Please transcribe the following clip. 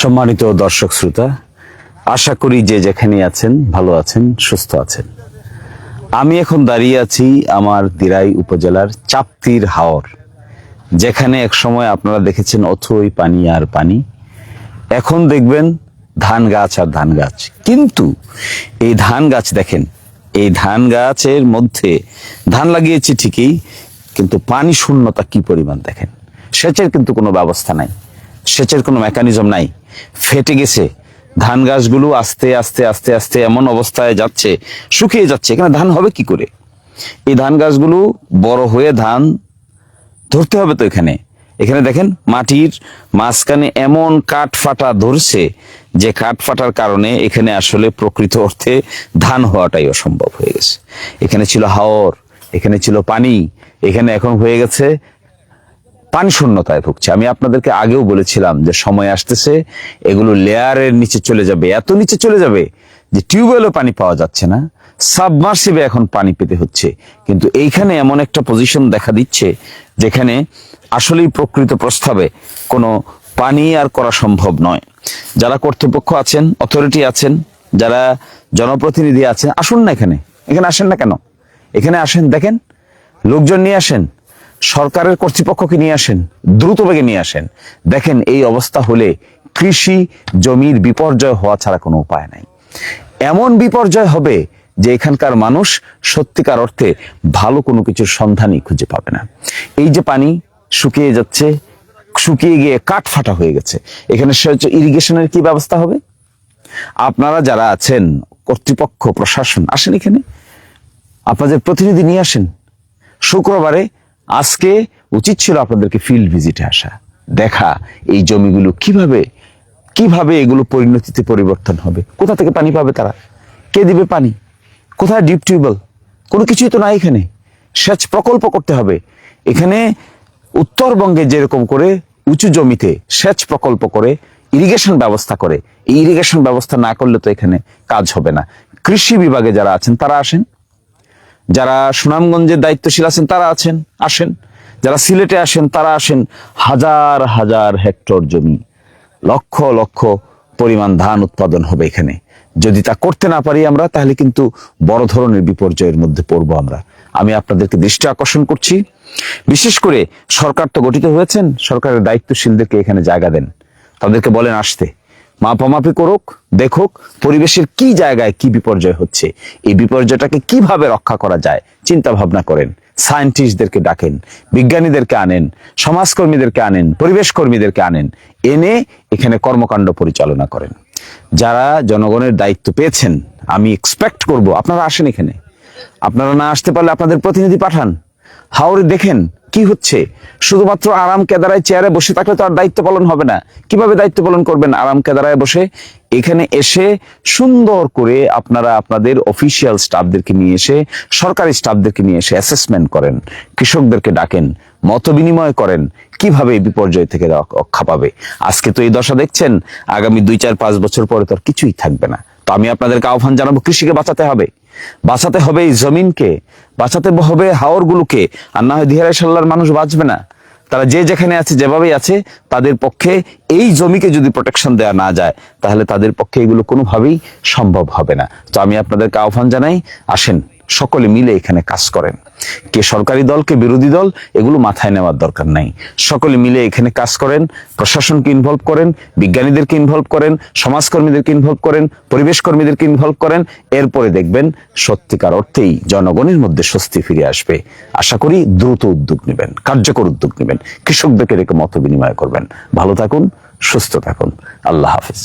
সম্মানিত দর্শক শ্রোতা, আশা করি যে যেখানে আছেন ভালো আছেন, সুস্থ আছেন। আমি এখন দাঁড়িয়ে আছি আমার দিরাই উপজেলার চাপতির হাওর, যেখানে এক সময় আপনারা দেখেছেন অথই পানি আর পানি। এখন দেখবেন ধান গাছ আর ধান গাছ। কিন্তু এই ধান গাছ দেখেন, এই ধান গাছের মধ্যে ধান লাগিয়েছি ঠিকই, কিন্তু পানি শূন্যতা কি পরিমাণ দেখেন। সেচের কিন্তু কোনো ব্যবস্থা নাই, সেচের কোনো মেকানিজম নাই, ফেটে গেছে। ধান গাছগুলো আস্তে আস্তে আস্তে আস্তে এমন অবস্থায় যাচ্ছে, শুকিয়ে যাচ্ছে। এখানে ধান হবে কি করে? এই ধান গাছগুলো বড় হয়ে ধান ধরতে হবে তো এখানে। এখানে দেখেন মাটির মাঝখানে এমন কাঠ ফাটা ধরছে, যে কাঠ ফাটার কারণে এখানে আসলে প্রকৃত অর্থে ধান হওয়াটাই অসম্ভব হয়ে গেছে। এখানে ছিল হাওর, এখানে ছিল পানি, এখানে এখন হয়ে গেছে পানি শূন্যতায় ভুগছে। আমি আপনাদেরকে আগেও বলেছিলাম যে সময় আসতেছে এগুলো লেয়ারের নিচে চলে যাবে, এত নিচে চলে যাবে যে টিউবওয়েলও পানি পাওয়া যাচ্ছে না, সাবমার্সিবে এখন পানি পেতে হচ্ছে। কিন্তু এইখানে এমন একটা পজিশন দেখা দিচ্ছে যেখানে আসলেই প্রকৃত প্রস্তাবে কোনো পানি আর করা সম্ভব নয়। যারা কর্তৃপক্ষ আছেন, অথরিটি আছেন, যারা জনপ্রতিনিধি আছেন, আসুন না এখানে। এখানে আসেন না কেন? এখানে আসেন, দেখেন লোকজন নিয়ে আসেন, সরকারের কর্তৃপক্ষকে নিয়ে আসেন, দ্রুত বেগে নিয়ে আসেন। দেখেন এই অবস্থা হলে কৃষি জমির বিপর্যয় হওয়া ছাড়া কোনো উপায় নাই। এমন বিপর্যয় হবে যে এখানকার মানুষ সত্যিকার অর্থে ভালো কোনো কিছুর সন্ধানই খুঁজে পাবে না। এই যে পানি শুকিয়ে যাচ্ছে, শুকিয়ে গিয়ে কাঠ ফাটা হয়ে গেছে, এখানে ইরিগেশনের কি ব্যবস্থা হবে? আপনারা যারা আছেন, কর্তৃপক্ষ, প্রশাসন, আসেন এখানে, আপনাদের প্রতিনিধি নিয়ে আসেন। শুক্রবারে আজকে উচিত ছিল আপনাদেরকে ফিল্ড ভিজিটে আসা, দেখা এই জমিগুলো কিভাবে এগুলো পরিণতিতে পরিবর্তন হবে। কোথা থেকে পানি পাবে তারা? কে দিবে পানি? কোথায় ডিপ টিউবওয়েল? কোনো কিছুই তো নাই এখানে। সেচ প্রকল্প করতে হবে। এখানে উত্তরবঙ্গে যেরকম করে উঁচু জমিতে সেচ প্রকল্প করে ইরিগেশন ব্যবস্থা করে, এই ইরিগেশন ব্যবস্থা না করলে তো এখানে কাজ হবে না। কৃষি বিভাগে যারা আছেন তারা আসেন, যারা সুনামগঞ্জের দায়িত্বশীল আছেন তারা আসেন, যারা সিলেটে আসেন তারা আসেন। হাজার হাজার হেক্টর জমি, লক্ষ লক্ষ পরিমাণ ধান উৎপাদন হবে এখানে। যদি তা করতে না পারি আমরা, তাহলে কিন্তু বড় ধরনের বিপর্যয়ের মধ্যে পড়বো আমরা। আমি আপনাদেরকে দৃষ্টি আকর্ষণ করছি, বিশেষ করে সরকার তো গঠিত হয়েছেন, সরকারের দায়িত্বশীলদেরকে এখানে জায়গা দেন, তাদেরকে বলেন আসতে, মাপামাপি করুক, দেখুক পরিবেশের কি জায়গায় কি বিপর্যয় হচ্ছে, এই বিপর্যয়টাকে কিভাবে রক্ষা করা যায় চিন্তা ভাবনা করেন। সায়েন্টিস্টদেরকে ডাকেন, বিজ্ঞানীদেরকে আনেন, সমাজকর্মীদেরকে আনেন, পরিবেশ কর্মীদেরকে আনেন, এনে এখানে কর্মকাণ্ড পরিচালনা করেন। যারা জনগণের দায়িত্ব পেয়েছেন, আমি এক্সপেক্ট করব আপনারা আসেন এখানে। আপনারা না আসতে পারলে আপনাদের প্রতিনিধি পাঠান। হাওরে দেখেন কি হচ্ছে। শুধুমাত্র আরাম কেদারায় চেয়ারে বসে থাকলে তো আর দায়িত্ব পালন হবে না। কিভাবে দায়িত্ব পালন করবেন আরাম কেদারায় বসে? এখানে এসে সুন্দর করে আপনারা আপনাদের অফিসিয়াল স্টাফদেরকে নিয়ে এসে, সরকারি স্টাফদেরকে নিয়ে এসে অ্যাসেসমেন্ট করেন, কৃষকদেরকে ডাকেন, মত বিনিময় করেন, কিভাবে এই বিপর্যয় থেকে রক্ষা পাবে। আজকে তো এই দশা দেখছেন, আগামী 2-4-5 বছর পরে তো আর কিছুই থাকবে না। তো আমি আপনাদেরকে আহ্বান জানাবো, কৃষিকে বাঁচাতে হবে, বাঁচাতে হবে এই জমিনকে, বাঁচাতে হবে হাওরগুলোকে। আর না হয় দিহারাই সাল্লার মানুষ বাঁচবে না। তারা যে যেখানে আছে, যেভাবেই আছে, তাদের পক্ষে এই জমিকে যদি প্রোটেকশন দেওয়া না যায়, তাহলে তাদের পক্ষে এগুলো কোনোভাবেই সম্ভব হবে না। তো আমি আপনাদেরকে আহ্বান জানাই, আসেন সকলে মিলে এখানে কাজ করেন। কে সরকারি দল, কে বিরোধী দল, এগুলো মাথায় নেওয়ার দরকার নাই। সকলে মিলে এখানে কাজ করেন, প্রশাসনকে ইনভলভ করেন, বিজ্ঞানীদেরকে ইনভলভ করেন, সমাজকর্মীদেরকে ইনভলভ করেন, পরিবেশ কর্মীদেরকে ইনভলভ করেন। এরপরে দেখবেন সত্যিকার অর্থেই জনগণের মধ্যে স্বস্তি ফিরে আসবে। আশা করি দ্রুত উদ্যোগ নেবেন, কার্যকর উদ্যোগ নেবেন, কৃষকদেরকে রেখে মত বিনিময় করবেন। ভালো থাকুন, সুস্থ থাকুন। আল্লাহ হাফিজ।